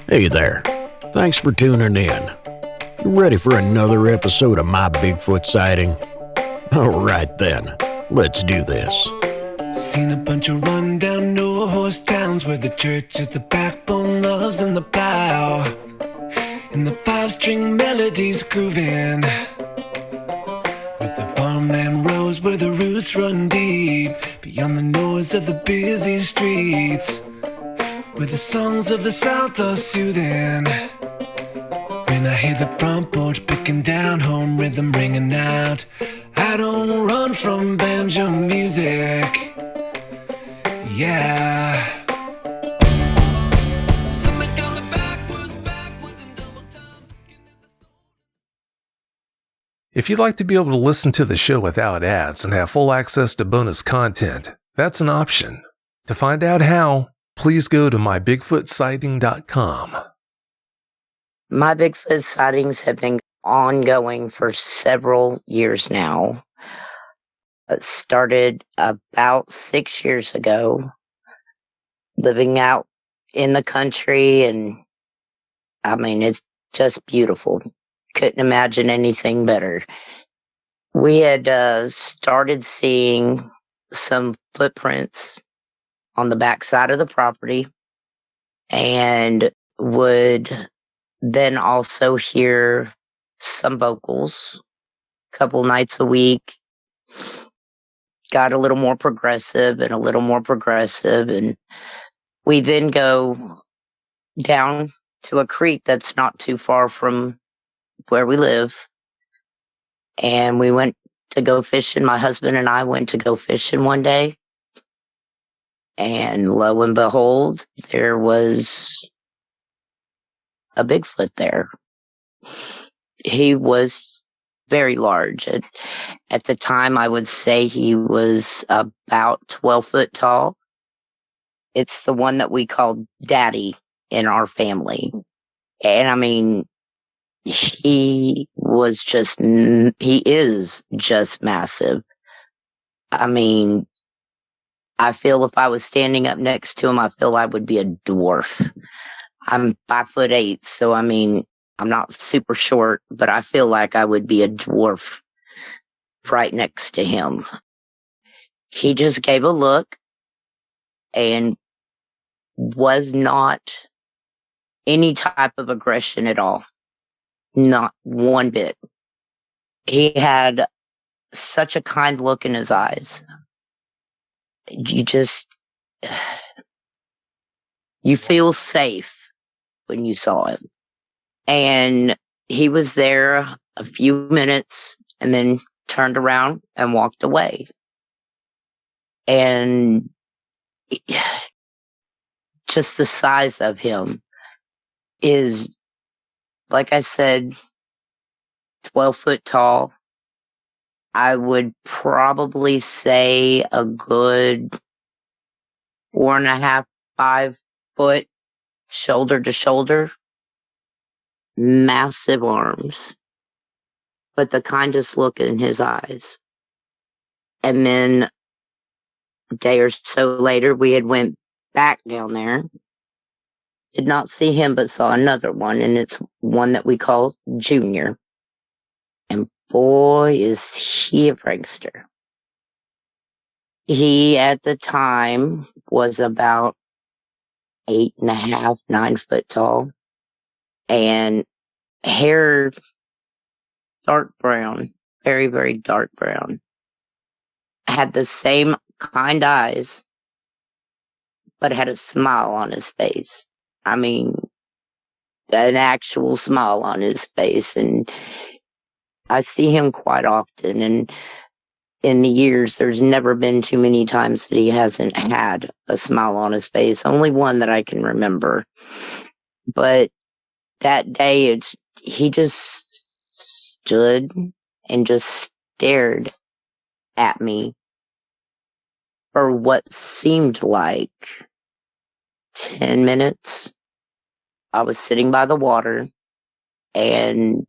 Hey there. Thanks for tuning in. You ready for another episode of My Bigfoot Sighting? Alright then, let's do this. Seen a bunch of run-down no-horse towns where the church is the backbone, love's in the plow, and the five-string melodies grooving, with the farmland rows where the roots run deep, beyond the noise of the busy streets, where the songs of the South are soothing. When I hear the front porch picking down, home rhythm ringing out, I don't run from banjo music. Yeah. If you'd like to be able to listen to the show without ads and have full access to bonus content, that's an option. To find out how, please go to mybigfootsighting.com. My Bigfoot sightings have been ongoing for several years now. It started about 6 years ago, living out in the country, and I mean, it's just beautiful. Couldn't imagine anything better. We had started seeing some footprints on the backside of the property, and would then also hear some vocals a couple nights a week. Got a little more progressive and a little more progressive, and we then go down to a creek that's not too far from where we live, and we went to go fishing. My husband and I went to go fishing one day, and lo and behold, there was a Bigfoot there. He was very large. At the time, I would say he was about 12 foot tall. It's the one that we call Daddy in our family. And I mean, he is just massive. I mean, I feel if I was standing up next to him, I feel I would be a dwarf. I'm 5'8", so I mean, I'm not super short, but I feel like I would be a dwarf right next to him. He just gave a look and was not any type of aggression at all. Not one bit. He had such a kind look in his eyes. You feel safe when you saw him. And he was there a few minutes and then turned around and walked away. And just the size of him is, like I said, 12 foot tall. I would probably say a good 4.5, 5 foot shoulder to shoulder. Massive arms, but the kindest look in his eyes. And then a day or so later, we had went back down there. Did not see him, but saw another one, and it's one that we call Junior. And boy, is he a prankster. He, at the time, was about 8.5, 9 foot tall. And hair dark brown, very, very dark brown. Had the same kind eyes, but had a smile on his face. I mean, an actual smile on his face. And I see him quite often, and in the years, there's never been too many times that he hasn't had a smile on his face. Only one that I can remember. But that day, he just stood and just stared at me for what seemed like 10 minutes. I was sitting by the water, and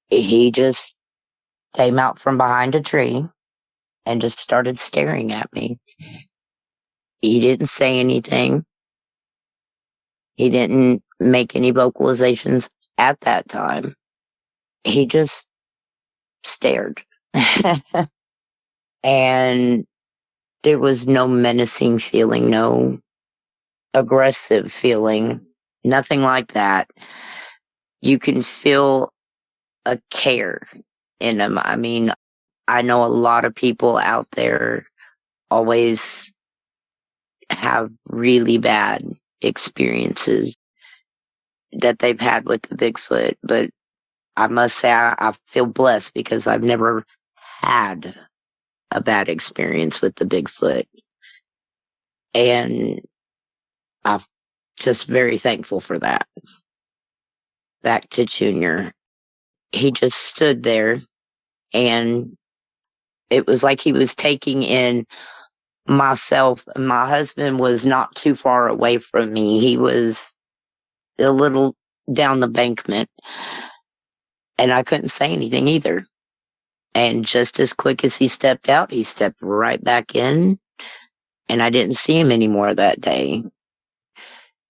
he just came out from behind a tree and just started staring at me. He didn't say anything. He didn't make any vocalizations at that time. He just stared. And there was no menacing feeling, no aggressive feeling, nothing like that. You can feel a care in him. I mean, I know a lot of people out there always have really bad experiences that they've had with the Bigfoot, but I must say I feel blessed because I've never had a bad experience with the Bigfoot. And I'm just very thankful for that. Back to Junior. He just stood there, and it was like he was taking in myself. My husband was not too far away from me. He was a little down the embankment, and I couldn't say anything either. And just as quick as he stepped out, he stepped right back in, and I didn't see him anymore that day.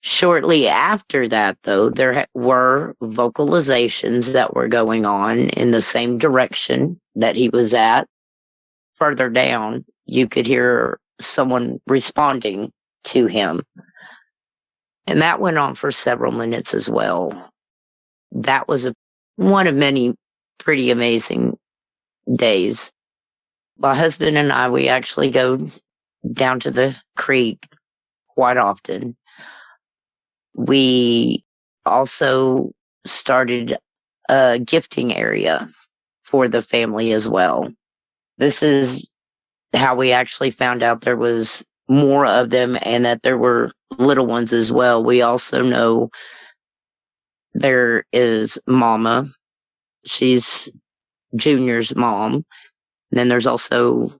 Shortly after that, though, there were vocalizations that were going on in the same direction that he was at. Further down, you could hear someone responding to him. And that went on for several minutes as well. That was one of many pretty amazing days. My husband and I, we actually go down to the creek quite often. We also started a gifting area for the family as well. This is how we actually found out there was more of them and that there were little ones as well. We also know there is Mama. She's Junior's mom. And then there's also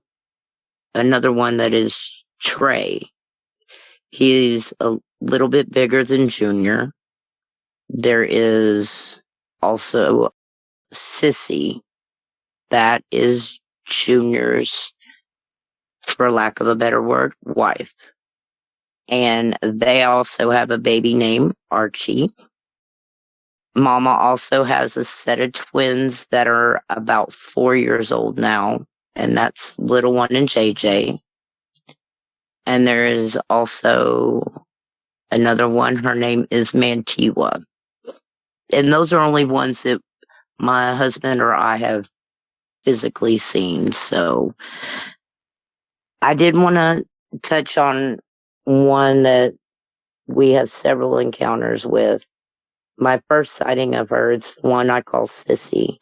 another one that is Trey. He's a little bit bigger than Junior. There is also Sissy. That is Junior's, for lack of a better word, wife. And they also have a baby named Archie. Mama also has a set of twins that are about 4 years old now, and that's little one and JJ. And there is also another one. Her name is Mantiwa. And those are only ones that my husband or I have physically seen. So I did want to touch on one that we have several encounters with. My first sighting of her, it's the one I call Sissy.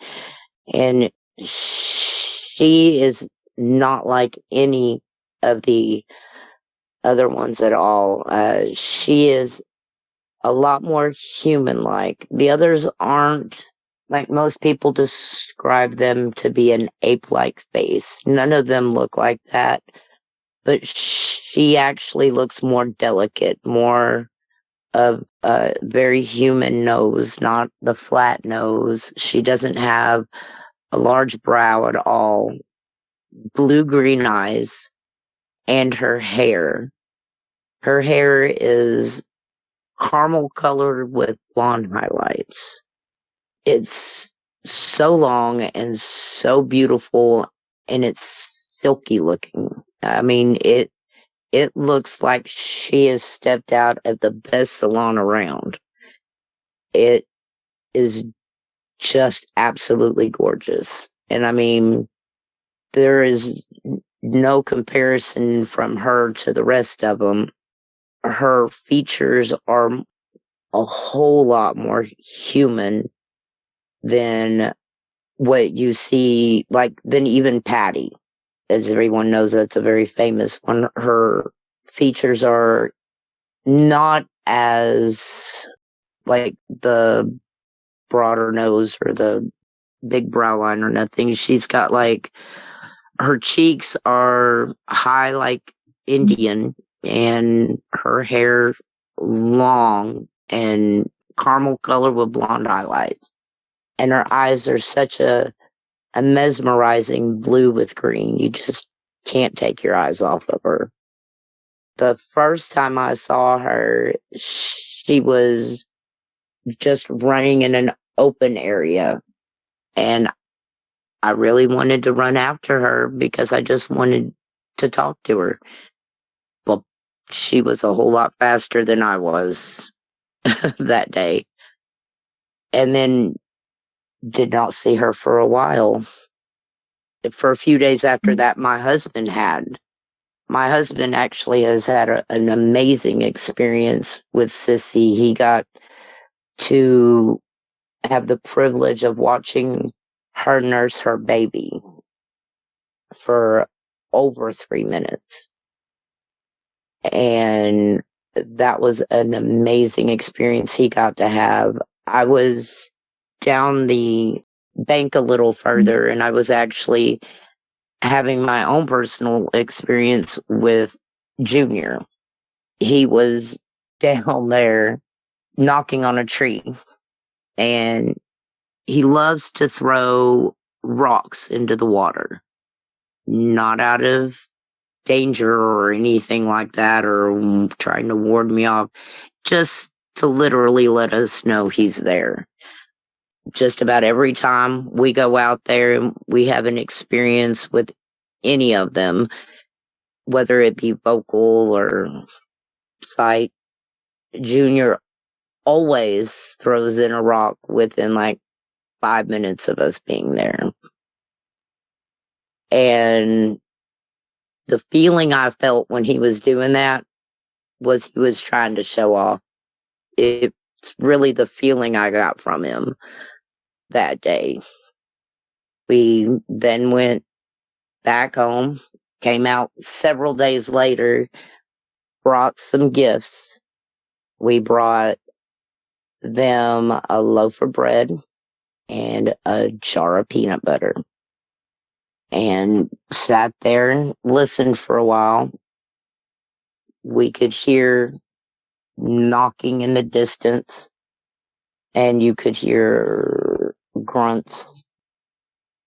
And she is not like any of the other ones at all. She is a lot more human-like. The others aren't, like most people describe them to be an ape-like face. None of them look like that. But she actually looks more delicate, more of a very human nose, not the flat nose. She doesn't have a large brow at all, blue-green eyes, and her hair. Her hair is caramel colored with blonde highlights. It's so long and so beautiful, and it's silky looking. I mean, it looks like she has stepped out of the best salon around. It is just absolutely gorgeous. And I mean, there is no comparison from her to the rest of them. Her features are a whole lot more human than what you see, like, than even Patty. As everyone knows, that's a very famous one. Her features are not as, like, the broader nose or the big brow line or nothing. She's got, like, her cheeks are high like Indian, and her hair long and caramel color with blonde highlights. And her eyes are such a mesmerizing blue with green. You just can't take your eyes off of her. The first time I saw her, She was just running in an open area. And I really wanted to run after her because I just wanted to talk to her. Well, she was a whole lot faster than I was that day. And then did not see her for a while. For a few days after that, my husband actually has had an amazing experience with Sissy. He got to have the privilege of watching her nurse her baby for over 3 minutes. And that was an amazing experience he got to have. I was down the bank a little further, and I was actually having my own personal experience with Junior. He was down there knocking on a tree, and he loves to throw rocks into the water, not out of danger or anything like that, or trying to ward me off, just to literally let us know he's there. Just about every time we go out there and we have an experience with any of them, whether it be vocal or sight, Junior always throws in a rock within like 5 minutes of us being there. And the feeling I felt when he was doing that was he was trying to show off. It's really the feeling I got from him that day. We then went back home, came out several days later, brought some gifts. We brought them a loaf of bread and a jar of peanut butter, and sat there and listened for a while. We could hear knocking in the distance, and you could hear grunts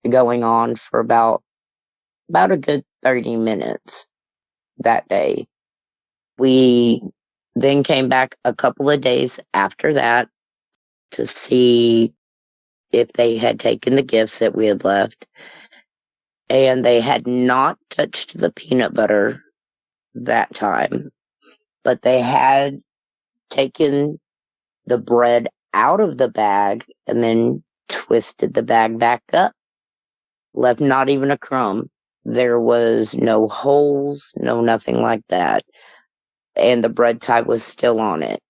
going on for about a good 30 minutes that day. We then came back a couple of days after that to see if they had taken the gifts that we had left, and they had not touched the peanut butter that time, but they had taken the bread out of the bag and then twisted the bag back up, left not even a crumb. There was no holes, no nothing like that. And the bread tie was still on it.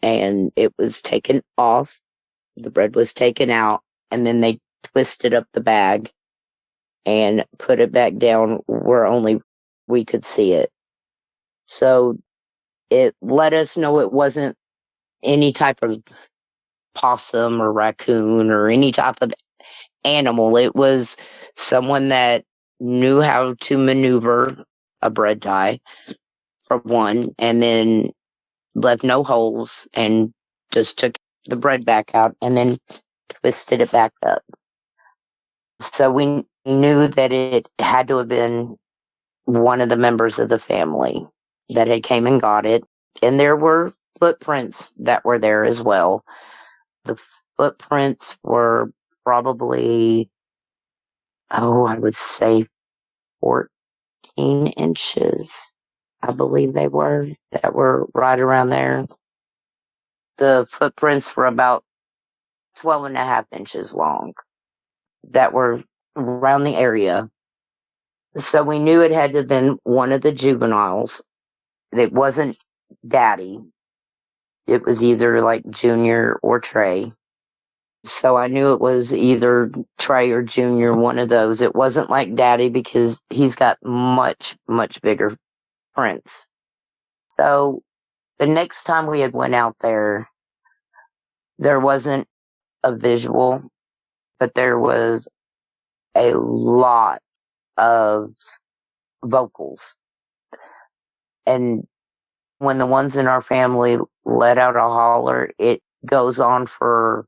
And it was taken off. The bread was taken out. And then they twisted up the bag and put it back down where only we could see it. So it let us know it wasn't any type of possum or raccoon or any type of animal. It was someone that knew how to maneuver a bread tie, for one, and then left no holes and just took the bread back out and then twisted it back up. So we knew that it had to have been one of the members of the family that had came and got it. And there were footprints that were there as well. The footprints were probably, I would say 14 inches. I believe they were, that were right around there. The footprints were about 12 and a half inches long that were around the area. So we knew it had to have been one of the juveniles. It wasn't Daddy. It was either like Junior or Trey. So I knew it was either Trey or Junior, one of those. It wasn't like Daddy because he's got much, much bigger prints. So the next time we had went out there wasn't a visual, but there was a lot of vocals. And when the ones in our family let out a holler, it goes on for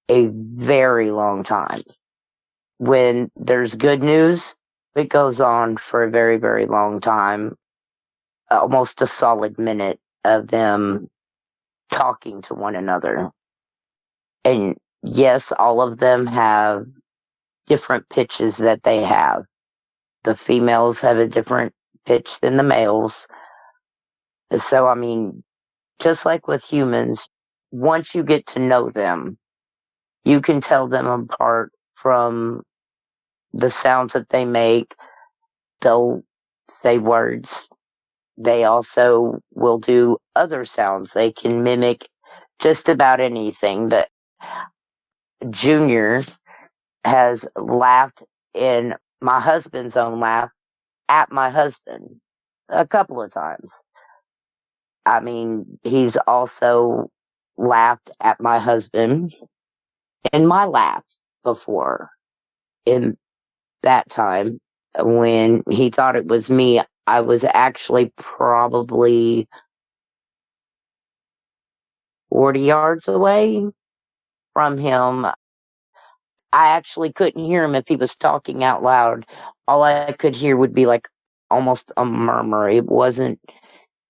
a very long time. When there's good news, it goes on for a very, very long time, almost a solid minute of them talking to one another. And yes, all of them have different pitches that they have. The females have a different pitch than the males. So, I mean, just like with humans, once you get to know them, you can tell them apart from the sounds that they make. They'll say words. They also will do other sounds. They can mimic just about anything. That Junior has laughed in my husband's own laugh at my husband a couple of times. I mean, he's also laughed at my husband in my laugh before. In that time, when he thought it was me, I was actually probably 40 yards away from him. I actually couldn't hear him if he was talking out loud. All I could hear would be like almost a murmur. It wasn't,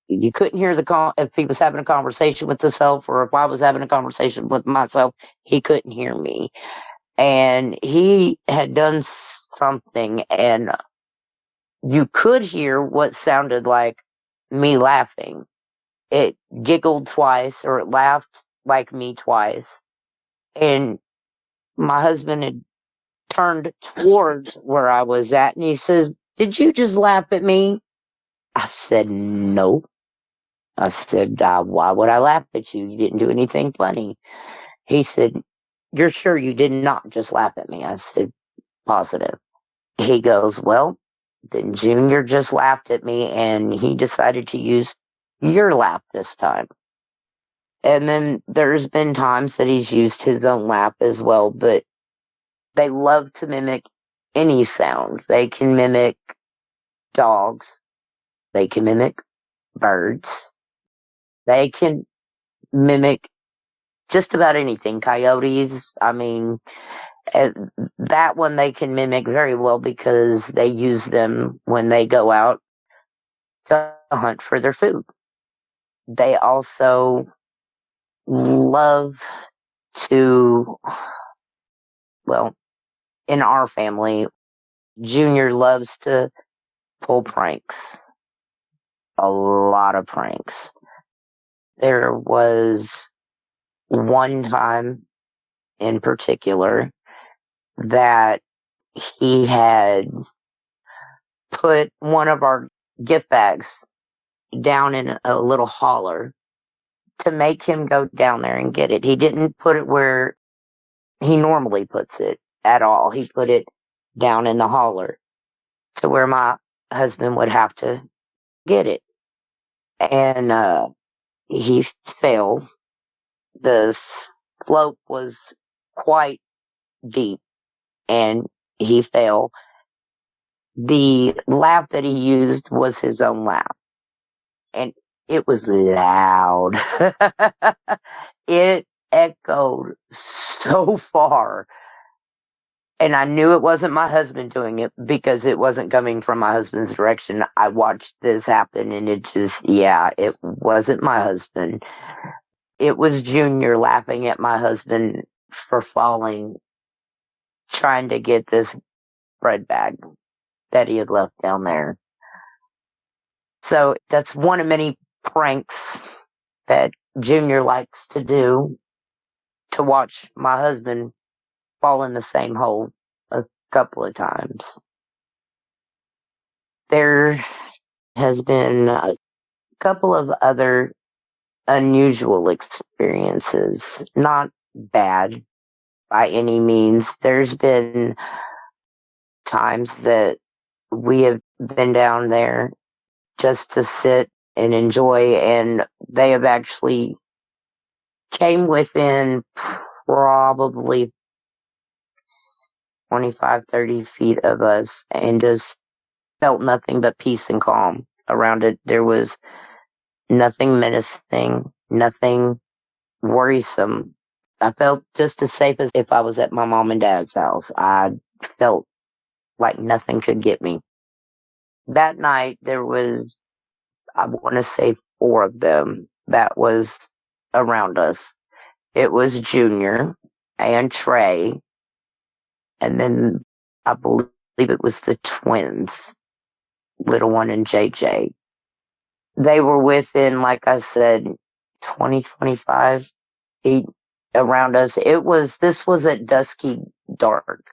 you couldn't hear if he was having a conversation with himself or if I was having a conversation with myself, he couldn't hear me. And he had done something, and you could hear what sounded like me laughing. It giggled twice, or it laughed like me twice. And my husband had turned towards where I was at, and he says, "Did you just laugh at me?" I said, "No." I said, "Why would I laugh at you? You didn't do anything funny." He said, "You're sure you did not just laugh at me?" I said, "Positive." He goes, "Well, then Junior just laughed at me, and he decided to use your laugh this time." And then there's been times that he's used his own laugh as well, but they love to mimic any sound. They can mimic dogs. They can mimic birds. They can mimic just about anything. Coyotes. I mean, that one they can mimic very well because they use them when they go out to hunt for their food. They also love to, well, in our family, Junior loves to pull pranks. A lot of pranks. There was one time in particular that he had put one of our gift bags down in a little holler to make him go down there and get it. He didn't put it where he normally puts it at all. He put it down in the holler to where my husband would have to get it. And he fell. The slope was quite deep, and he fell. The laugh that he used was his own laugh, and it was loud. It echoed so far, and I knew it wasn't my husband doing it because it wasn't coming from my husband's direction. I watched this happen, and it wasn't my husband. It was Junior laughing at my husband for falling, trying to get this bread bag that he had left down there. So that's one of many pranks that Junior likes to do, to watch my husband fall in the same hole a couple of times. There has been a couple of other unusual experiences, not bad by any means. There's been times that we have been down there just to sit and enjoy, and they have actually came within probably 25, 30 feet of us and just felt nothing but peace and calm around it. There was nothing menacing, nothing worrisome. I felt just as safe as if I was at my mom and dad's house. I felt like nothing could get me. That night, there was, I want to say, 4 of them. That was around us. It was Junior and Trey, and then I believe it was the twins, little one and JJ. They were within, like I said, 20, 25 feet around us. This was at dusky dark,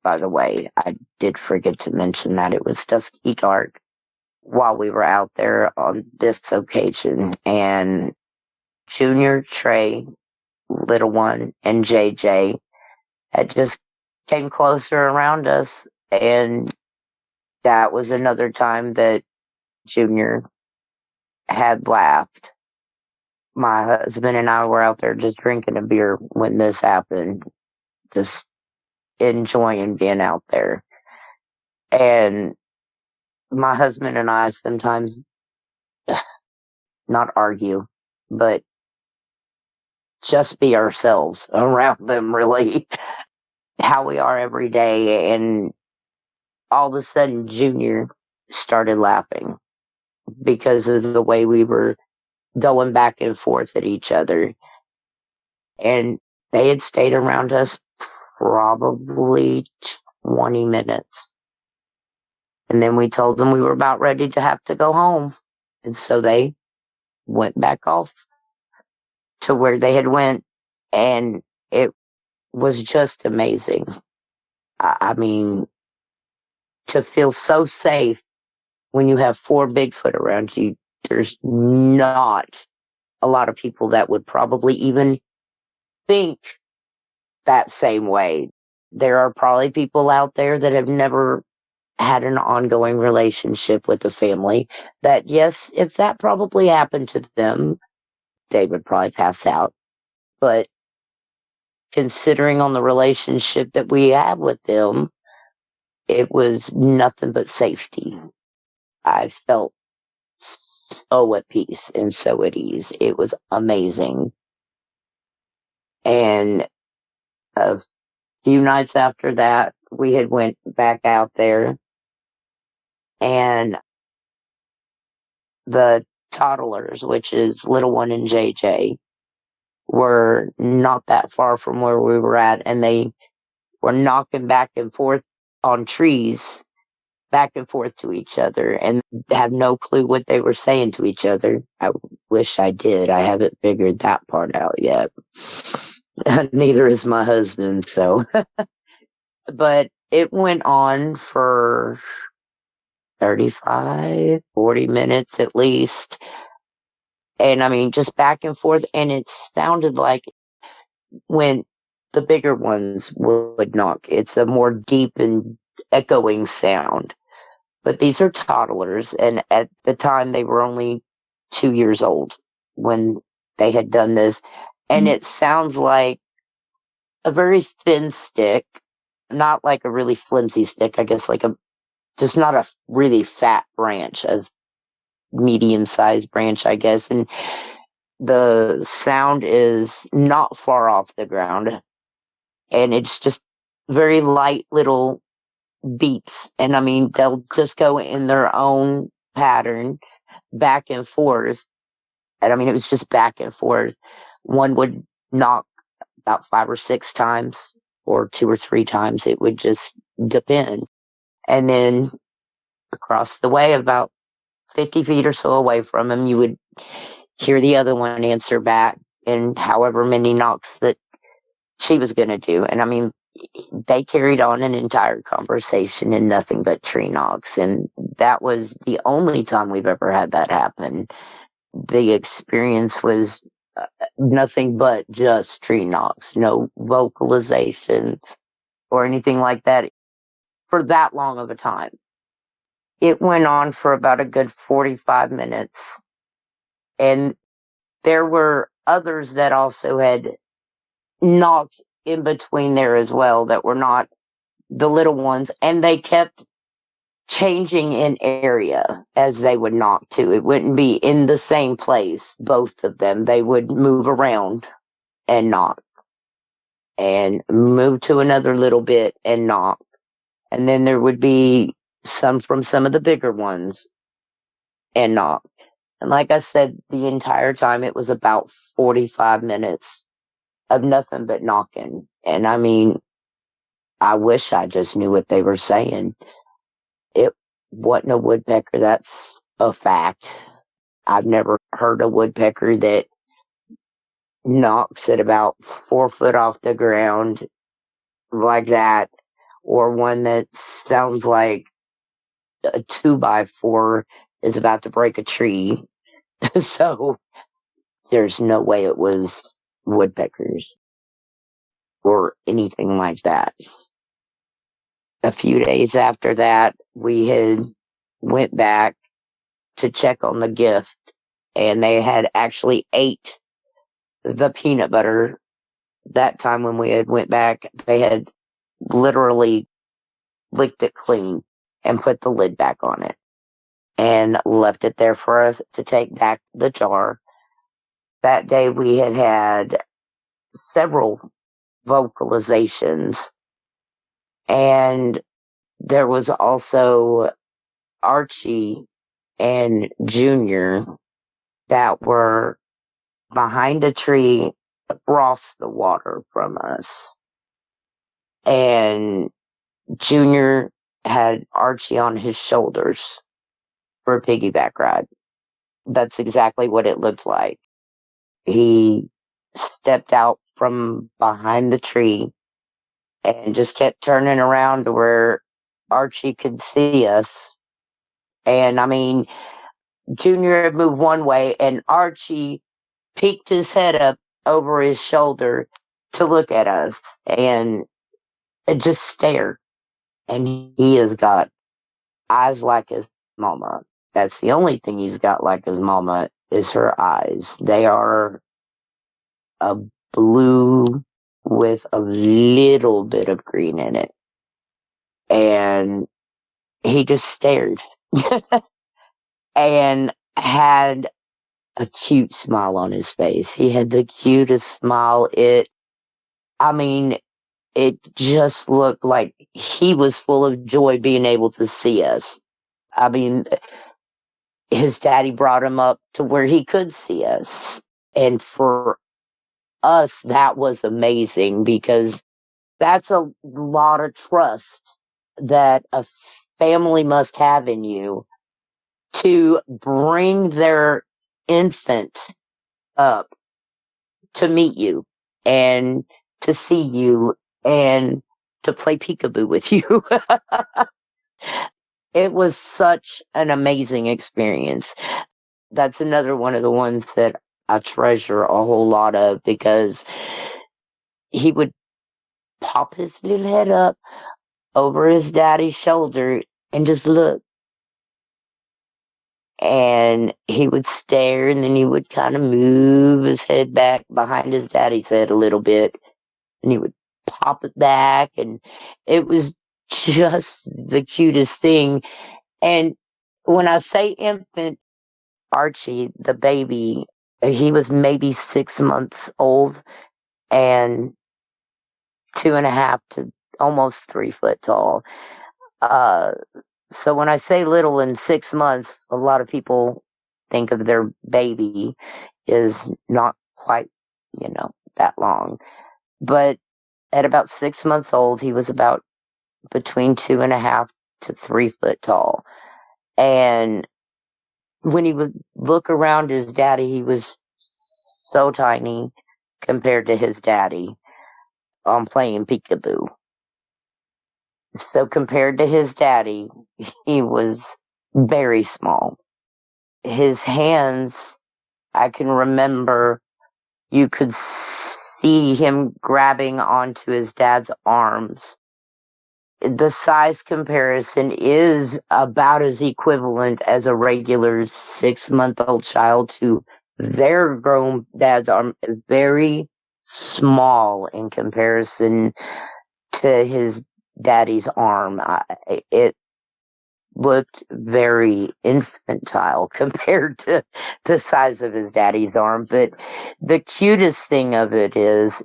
by the way. I did forget to mention that it was dusky dark while we were out there on this occasion. And Junior, Trey, little one, and JJ had just came closer around us. And that was another time that Junior had laughed. My husband and I were out there just drinking a beer when this happened, just enjoying being out there. And my husband and I sometimes not argue, but just be ourselves around them, really, how we are every day. And all of a sudden, Junior started laughing because of the way we were going back and forth at each other. And they had stayed around us probably 20 minutes. And then we told them we were about ready to have to go home. And so they went back off to where they had went. And it was just amazing. I mean, to feel so safe when you have 4 Bigfoot around you, there's not a lot of people that would probably even think that same way. There are probably people out there that have never had an ongoing relationship with a family that, yes, if that probably happened to them, they would probably pass out. But considering on the relationship that we have with them, it was nothing but safety. I felt so at peace and so at ease. It was amazing. And a few nights after that, we had went back out there, and the toddlers, which is little one and JJ, were not that far from where we were at, and they were knocking back and forth on trees, back and forth to each other, and have no clue what they were saying to each other. I wish I did. I haven't figured that part out yet. Neither is my husband, so. But it went on for 35, 40 minutes at least. And I mean, just back and forth. And it sounded like when the bigger ones would knock, it's a more deep and echoing sound. But these are toddlers. And at the time, they were only 2 years old when they had done this. And it sounds like a very thin stick, not like a really flimsy stick, I guess, like just not a really fat branch, a medium-sized branch, I guess. And the sound is not far off the ground. And it's just very light little beats. And I mean, they'll just go in their own pattern back and forth. And I mean, it was just back and forth. One would knock about 5 or 6 times, or 2 or 3 times. It would just depend. And then across the way, about 50 feet or so away from him, you would hear the other one answer back in however many knocks that she was going to do. And I mean, they carried on an entire conversation in nothing but tree knocks. And that was the only time we've ever had that happen. The experience was nothing but just tree knocks, no vocalizations or anything like that for that long of a time. It went on for about a good 45 minutes. And there were others that also had knocked in between there as well that were not the little ones. And they kept changing in area as they would knock too. It wouldn't be in the same place, both of them. They would move around and knock and move to another little bit and knock. And then there would be some from some of the bigger ones and knock. And like I said, the entire time it was about 45 minutes of nothing but knocking. And I mean, I wish I just knew what they were saying. It wasn't a woodpecker, that's a fact. I've never heard a woodpecker that knocks at about 4 foot off the ground like that, or one that sounds like a 2x4 is about to break a tree. So there's no way it was woodpeckers or anything like that. A few days after that, we had went back to check on the gift, and they had actually ate the peanut butter. That time when we had went back, they had literally licked it clean and put the lid back on it and left it there for us to take back the jar. That day we had had several vocalizations, and there was also Archie and Junior that were behind a tree across the water from us. And Junior had Archie on his shoulders for a piggyback ride. That's exactly what it looked like. He stepped out from behind the tree and just kept turning around to where Archie could see us. And I mean, Junior had moved one way, and Archie peeked his head up over his shoulder to look at us and just stare. And he has got eyes like his mama. That's the only thing he's got like his mama is her eyes. They are a blue with a little bit of green in it. And he just stared and had a cute smile on his face. He had the cutest smile. It just looked like he was full of joy being able to see us. I mean, his daddy brought him up to where he could see us. And for us, that was amazing because that's a lot of trust that a family must have in you to bring their infant up to meet you and to see you and to play peekaboo with you. It was such an amazing experience. That's another one of the ones that I treasure a whole lot of because he would pop his little head up over his daddy's shoulder and just look. And he would stare, and then he would kind of move his head back behind his daddy's head a little bit, and he would pop it back, and it was just the cutest thing. And when I say infant, Archie, the baby, he was maybe 6 months old and 2.5 to almost 3 foot tall. So when I say little in 6 months, a lot of people think of their baby is not quite, that long. But at about 6 months old, he was about between 2.5 to 3 foot tall. And when he would look around his daddy, he was so tiny compared to his daddy on playing peekaboo. So compared to his daddy, he was very small. His hands, I can remember you could see him grabbing onto his dad's arms. The size comparison is about as equivalent as a regular 6-month-old child to their grown dad's arm. Very small in comparison to his daddy's arm. It looked very infantile compared to the size of his daddy's arm. But the cutest thing of it is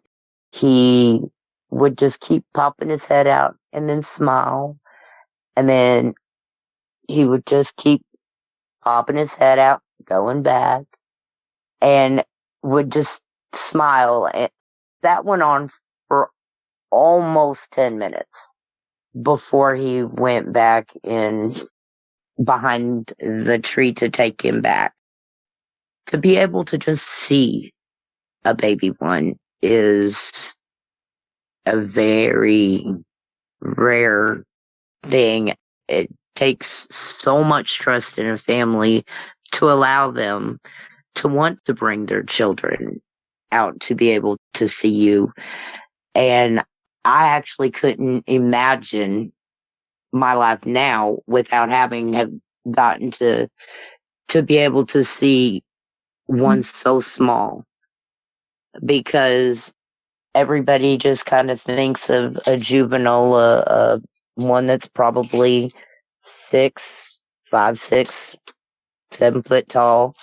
he would just keep popping his head out and then smile. And then he would just keep popping his head out, going back, and would just smile. And that went on for almost 10 minutes before he went back in behind the tree to take him back. To be able to just see a baby one is a very rare thing. It takes so much trust in a family to allow them to want to bring their children out to be able to see you. And I actually couldn't imagine my life now without having have gotten to be able to see one so small, because everybody just kind of thinks of a juvenile, one that's probably 5, 6, 7 foot tall,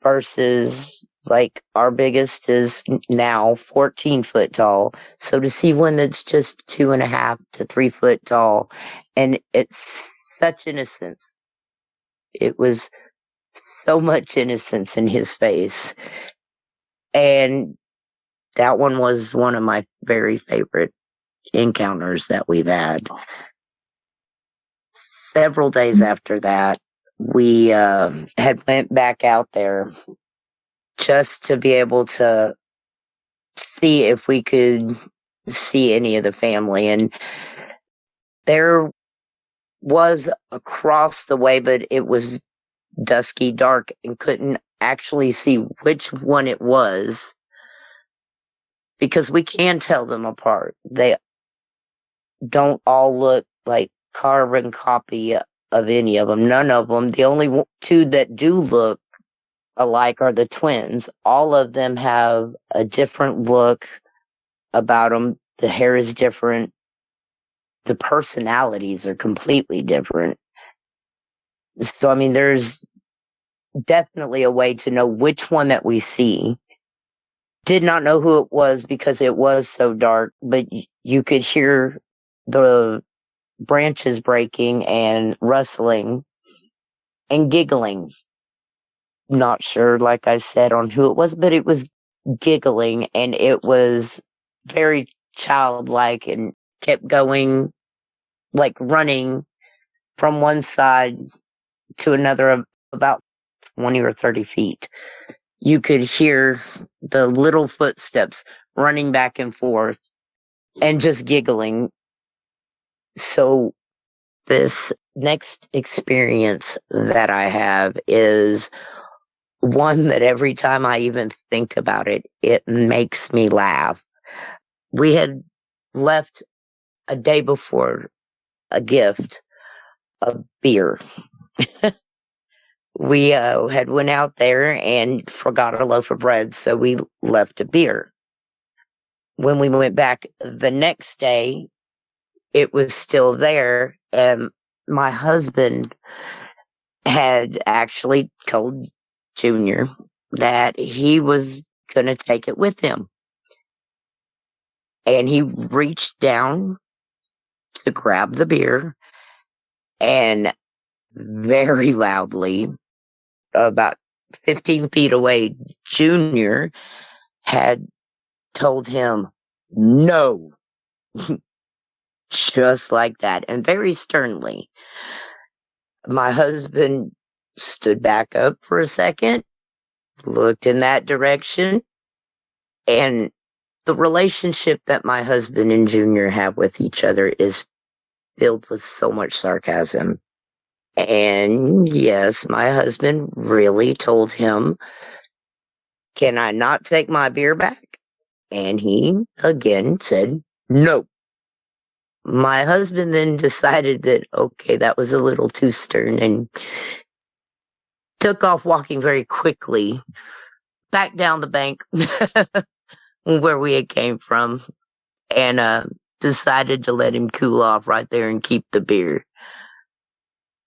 versus like our biggest is now 14 foot tall. So to see one that's just 2.5 to 3 foot tall, and it's such innocence. It was so much innocence in his face. And that one was one of my very favorite encounters that we've had. Several days after that, we had went back out there just to be able to see if we could see any of the family. And there was across the way, but it was dusky, dark, and couldn't actually see which one it was, because we can tell them apart. They don't all look like carbon copy of any of them. None of them. The only two that do look alike are the twins. All of them have a different look about them. The hair is different. The personalities are completely different. So, I mean, there's definitely a way to know which one that we see. Did not know who it was because it was so dark, but you could hear the branches breaking and rustling and giggling. Not sure, like I said, on who it was, but it was giggling, and it was very childlike and kept going, like running from one side to another of about 20 or 30 feet. You could hear the little footsteps running back and forth and just giggling. So this next experience that I have is one that every time I even think about it, it makes me laugh. We had left a day before a gift of beer. We had went out there and forgot a loaf of bread, so we left a beer. When we went back the next day, it was still there, and my husband had actually told Junior that he was going to take it with him. And he reached down to grab the beer, and very loudly, about 15 feet away, Junior had told him, "No." Just like that, and very sternly. My husband stood back up for a second, looked in that direction, and the relationship that my husband and Junior have with each other is filled with so much sarcasm. And yes, my husband really told him, "Can I not take my beer back?" And he again said, "No." My husband then decided that, okay, that was a little too stern, and took off walking very quickly back down the bank where we had came from, and decided to let him cool off right there and keep the beer.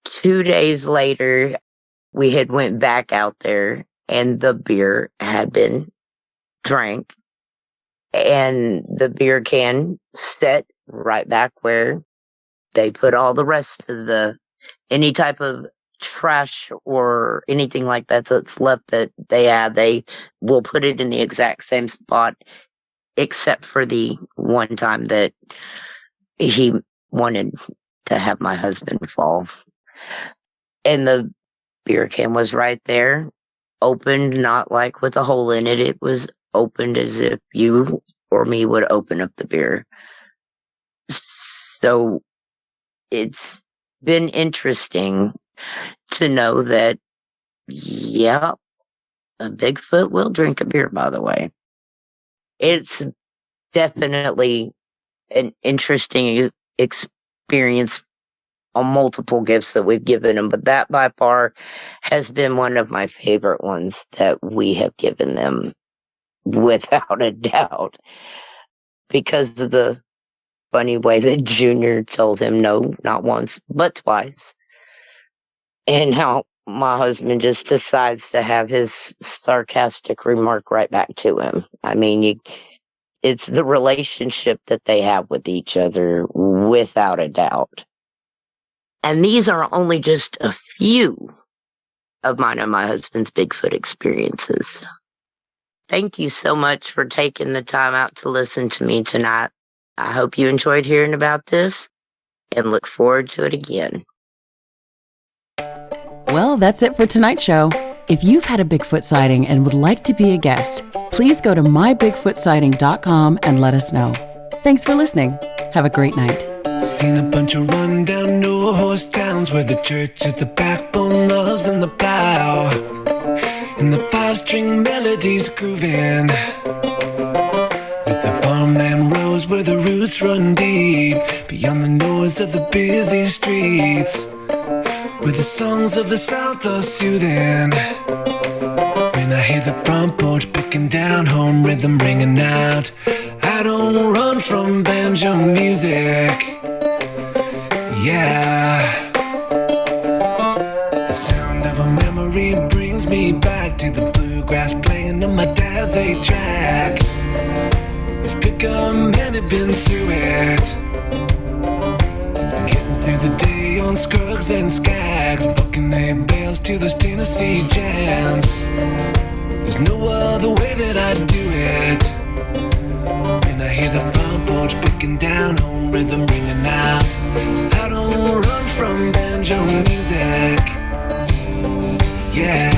2 days later, we had went back out there, and the beer had been drank, and the beer can set right back where they put all the rest of any type of trash or anything like that's left that they have, they will put it in the exact same spot, except for the one time that he wanted to have my husband fall. And the beer can was right there, opened, not like with a hole in it. It was opened as if you or me would open up the beer. So it's been interesting to know that, yeah, a Bigfoot will drink a beer, by the way. It's definitely an interesting experience on multiple gifts that we've given them, but that by far has been one of my favorite ones that we have given them, without a doubt, because of the funny way that Junior told him no, not once, but twice. And how my husband just decides to have his sarcastic remark right back to him. I mean, it's the relationship that they have with each other, without a doubt. And these are only just a few of mine and my husband's Bigfoot experiences. Thank you so much for taking the time out to listen to me tonight. I hope you enjoyed hearing about this and look forward to it again. Well, that's it for tonight's show. If you've had a Bigfoot sighting and would like to be a guest, please go to mybigfootsighting.com and let us know. Thanks for listening. Have a great night. Seen a bunch of rundown no-horse towns where the church is the backbone, loves in the plow, and the five-string melodies grooving, with the farmland rows where the roots run deep, beyond the noise of the busy streets, where the songs of the South are soothing. When I hear the front porch picking down, home rhythm ringing out, I don't run from banjo music. Yeah, the sound of a memory brings me back to the bluegrass playing on my dad's 8-track. It's pick up, man, had been through it, getting through the day on Scruggs and Skags, booking hay bales to those Tennessee jams. There's no other way that I do it. When I hear the front porch picking down, home rhythm ringing out, I don't run from banjo music. Yeah.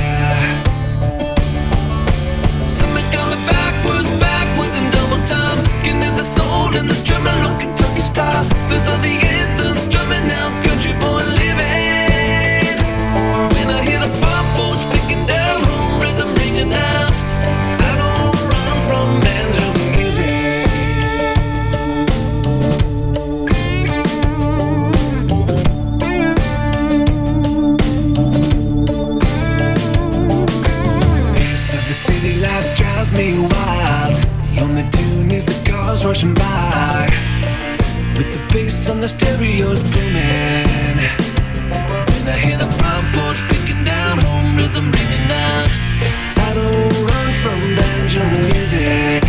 Something going backwards in double time, getting to the soul and the tremolo Kentucky style. Those are the anthems strumming out, country boy living. When I hear the front porch picking down, home rhythm ringing out, I don't run from banjo music. Pace of the city life drives me wild. The only tune is the cars rushing by, with the bass on the stereos booming. When I hear the front porch picking down, home rhythm ringing out, I don't run from banjo music.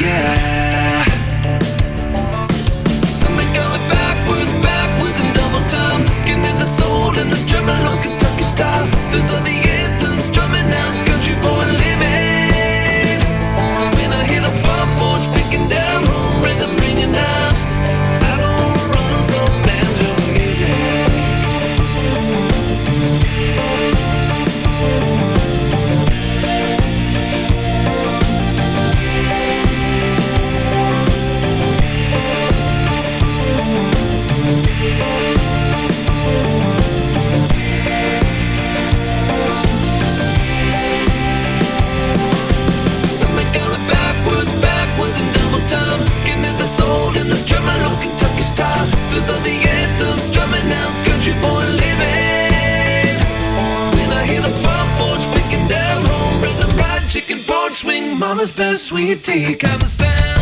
Yeah. Something going backwards in double time, getting to the soul and the tremolo Kentucky style. Those are the anthems strumming out, country boy living. When I hear the front porch picking down, home rhythm ringing out, I don't run from banjo music. Something going backwards in double time, getting to the soul and the tremolo Kentucky style. Those are the anthems strumming out, country boy living. When I hear the front porch picking down, home rhythm, fried chicken, porch swing, mama's best sweet tea kind of sound.